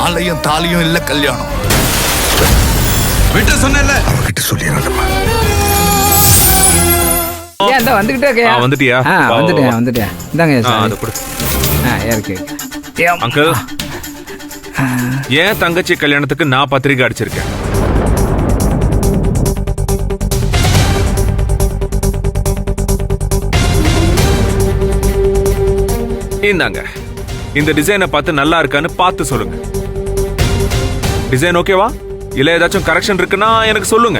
மாலையும் தாலியும் இல்ல கல்யாணம். விட்டு சொன்னேன்ல, அவகிட்ட சொல்லிடுறேன். வந்துகிட்டே வந்துட்டியா? வந்துட்டேன். இந்தாங்க இருக்கு அங்கிள். ஏன் தங்கச்சி கல்யாணத்துக்கு நான் பத்திரிக்கை அடிச்சிருக்கேன். இந்தாங்க, இந்த டிசைனை பார்த்து நல்லா இருக்கான்னு பார்த்து சொல்லுங்க. டிசைன் ஓகேவா? இல்ல ஏதாச்சும் கரெக்ஷன் இருக்குன்னா எனக்கு சொல்லுங்க.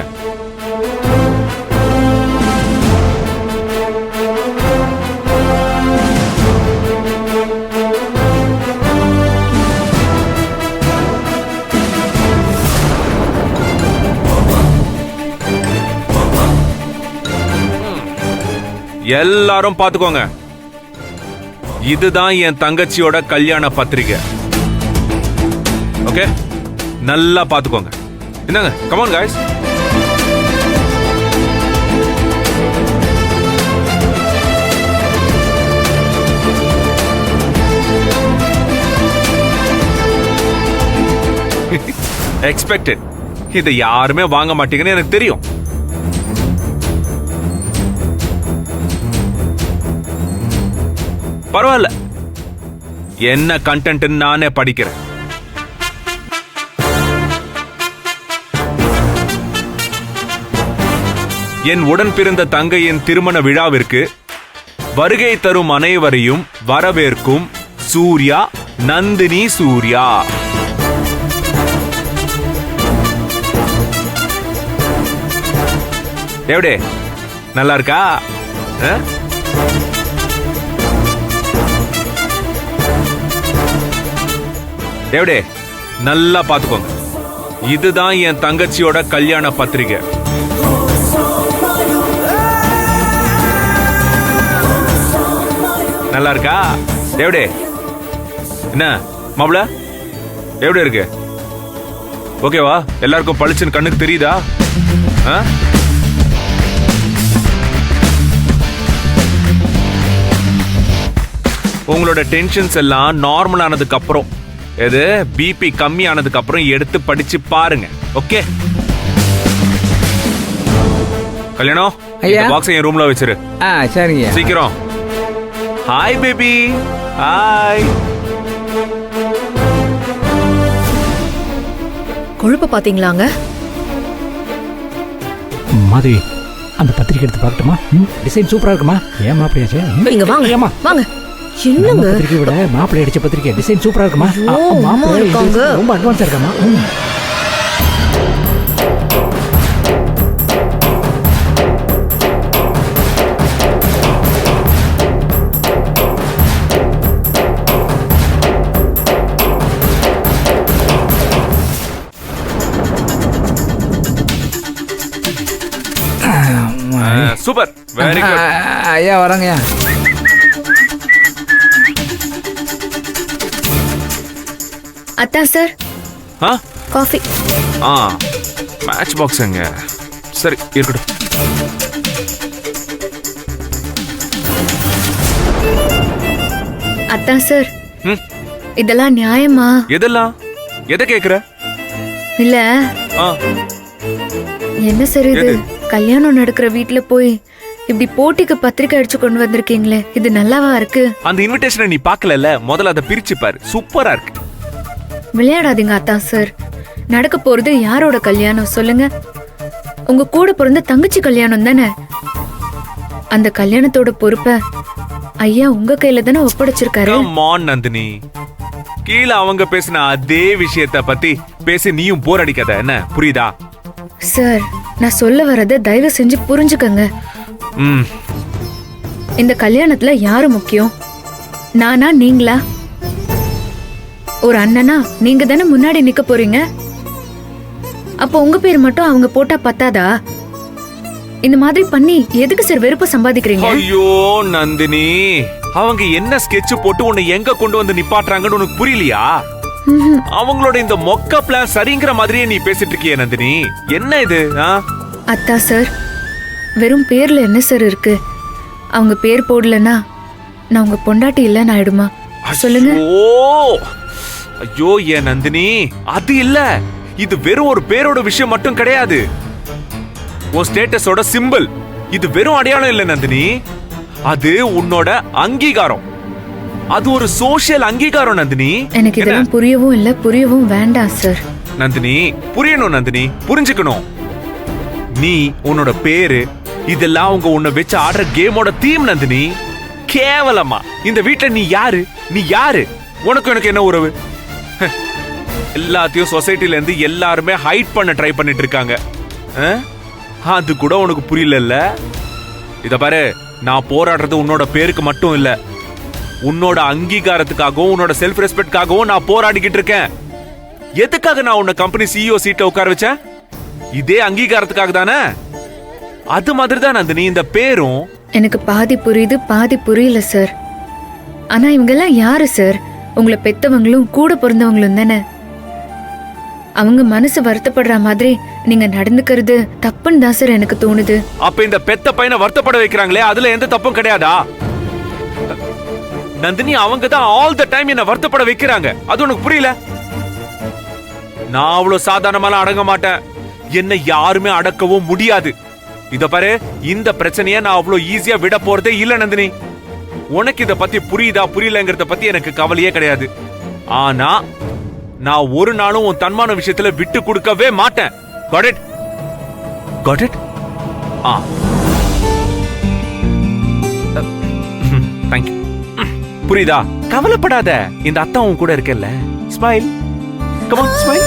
எல்லாரும் பாத்துக்கோங்க, இதுதான் என் தங்கச்சியோட கல்யாண பத்திரிகை. ஓகே, நல்லா பாத்துக்கோங்க. என்னங்க, கம் ஆன் गाइस. எக்ஸ்பெக்டட். இதை யாருமே வாங்க மாட்டீங்கன்னு எனக்கு தெரியும். பரவாயில்ல, என்ன கண்டென்ட் நானே படிக்கிறேன். என் உடன் பிறந்த தங்கையின் திருமண விழாவிற்கு வருகை தரும் அனைவரையும் வரவேற்கும் சூர்யா, நந்தினி சூர்யா. எப்படி, நல்லா இருக்கா? எப்படி, நல்லா பாத்துக்கோங்க, இதுதான் என் தங்கச்சியோட கல்யாண பத்திரிகை. நல்லா இருக்கா? எப்படி, என்ன மாப்பிள, எப்படி இருக்கு? ஓகேவா? எல்லாருக்கும் பளிச்சுன்னு கண்ணுக்கு தெரியுதா? உங்களோட டென்ஷன்ஸ் எல்லாம் நார்மல் ஆனதுக்கு அப்புறம், எது பிபி கம்மி ஆனதுக்கு அப்புறம் எடுத்து படிச்சு பாருங்க. ஓகே, கல்யாணம் பாக்ஸ் என் ரூம்ல வச்சிரு. சரிங்க, சீக்கிரம். Hi baby, hi. கொழுப்பு பாத்தீங்களாங்க? மாதவி, அந்த பத்திரிக்கை எடுத்து பார்க்கட்டுமா? டிசைன் சூப்பரா இருக்குமா? ஏன் மாப்பிளையாச்சு? இங்க வாங்க, ஏமா வாங்க. என்னங்க பத்திரிக்கை விட மாப்பிள்ளை அடிச்ச பத்திரிக்கை டிசைன் சூப்பரா இருக்குமா? மாப்பிள்ளை ரொம்ப அட்வான்ஸா இருக்காமா? Super, very good. ஐயா வரங்க. அத்தா சார், காஃபி. மேட்ச் பாக்ஸ் எங்க? சரி, இருக்கட்டும். அத்தா சார், இதெல்லாம் நியாயமா? எதெல்லாம்? எதை கேக்குற? இல்ல, என்ன சார் இது? கல்யாணம் நடக்கிற வீட்டுல போய் இப்படி போட்டிக்கு பத்திரிக்கை அடிச்சு கொண்டு வந்திருக்கீங்களே, இது நல்லாவா இருக்கு? அந்த இன்விடேஷனை நீ பாக்கல, முதல்ல அதை பிரிச்சு பாரு. சூப்பரா இருக்கு. விளையாடாதீங்க அத்தா சார். நடக்க போறது யாரோட கல்யாணம் சொல்லுங்க? உங்க கூட பிறந்த தங்கச்சி கல்யாணம் தானே. அந்த கல்யாணத்தோட பொறுப்பை ஐயா உங்க கையில தானே ஒப்படைச்சிருக்காரு. கம் ஆன் நந்தினி, கீழே அவங்க பேசின அதே விஷயத்த பத்தி பேசி நீயும் போர் அடிக்காத, என்ன புரியுதா? சார், நான் சொல்ல வரத தயவு செஞ்சு புரிஞ்சுக்கங்க. இந்த கல்யாணத்துல யாரு முக்கியம்? நானா நீங்களா? ஒரு அண்ணனா நீங்க தானே முன்னாடி நிக்க போறீங்க. அப்போ உங்க பேர் மட்டும் அவங்க போட்டா பத்தாதா? இந்த மாதிரி பண்ணி எதுக்கு சார் வெறுப்பு சம்பாதிக்கிறீங்க? ஐயோ நந்தினி, அவங்க என்ன ஸ்கெட்ச் போட்டு உன்னை எங்க கொண்டு வந்து நிப்பாட்டுறாங்கன்னு உனக்கு புரியலையா? அவங்களோட இந்த மொக்க பிளான் சரிங்கிற மாதிரியே நீ பேசிட்டு இருக்கிய நந்தினி, என்ன இது? அத்தா சார், வெறும் பேர்ல என்ன சார் இருக்கு? அவங்க பேர் போடலன்னா நான் உங்க பொண்டாட்டி இல்லன்னு ஆயிடுமா? சொல்லுங்க. ஓ ஐயோ என் நந்தினி, அது இல்ல. இது வெறும் ஒரு பேரோட விஷயம் மட்டும் கிடையாது. உன் ஸ்டேட்டஸோட சிம்பிள். இது வெறும் அடையாளம் இல்ல நந்தினி, அது உன்னோட அங்கீகாரம். அது ஒரு சோஷியல் அங்கீகாரம் நந்தினி. எனக்கு இதெல்லாம் புரியவும் இல்ல, புரியவும் வேண்டாம் சார். நந்தினி, புரியணும் நந்தினி, புரிஞ்சுக்கணும். நீ உன்னோட பேரு இதெல்லாம் உங்க உன்னை வச்சு ஆடுற கேமோட தீம் நந்தினி. கேவலமா இந்த வீட்டுல நீ யாரு? நீ யாரு? உனக்கு எனக்கு என்ன உறவு? எல்லாத்தையும் சொசைட்டில இருந்து எல்லாருமே ஹைட் பண்ண ட்ரை பண்ணிட்டு இருக்காங்க. அது கூட உனக்கு புரியல. இத பாரு, நான் போராடுறது உன்னோட பேருக்கு மட்டும் இல்ல, உன்னோட அங்கீகாரத்துக்காகவும் உன்னோட செல்ஃப் ரெஸ்பெக்ட்காகவும் நான் போராடிக்கிட்டு இருக்கேன். எதுக்காக நான் உன்னை கம்பெனி சிஇஓ சீட்ல உட்கார வச்சேன்? இதே அங்கீகாரத்துக்காக தானே. அது மாதிரி தான் நந்தினி இந்த பேரும். எனக்கு பாதி புரியுது, பாதி புரியல சார். ஆனா இவங்கெல்லாம் யாரு சார்? உங்களை பெத்தவங்களும் கூட பிறந்தவங்களும் தானே. அவங்க மனசு வருத்தப்படுற மாதிரி நீங்க நடந்துக்கிறது தப்புன்னு தான் சார் எனக்கு தோணுது. அப்ப இந்த பெத்த பையனை வருத்தப்பட வைக்கிறாங்களே, அதுல எந்த தப்பும் கிடையாதா? நந்தினி, அவங்க தான் ஆல் த டைம் என்ன வருத்தப்பட வைக்கிறாங்க. அது உனக்கு புரியல? நான் அவ்வளவு சாதாரணமாலாம் அடங்க மாட்டேன். என்ன யாருமே அடக்கவும் முடியாது. இத பாரு, இந்த பிரச்சனைய நான் அவ்வளவு ஈஸியா விட போறதே இல்ல நந்தினி. உனக்கு இத பத்தி புரியுதா புரியலங்கிறத பத்தி எனக்கு கவலையே கிடையாது. ஆனா நான் ஒரு நாளும் உன் தன்மான விஷயத்துல விட்டு கொடுக்கவே மாட்டேன். Got it? Got it? Thank you. புரியுதா? கவலைப்படாத, இந்த அத்தா உன் கூட இருக்கல்ல. ஸ்மைல். Come on, smile.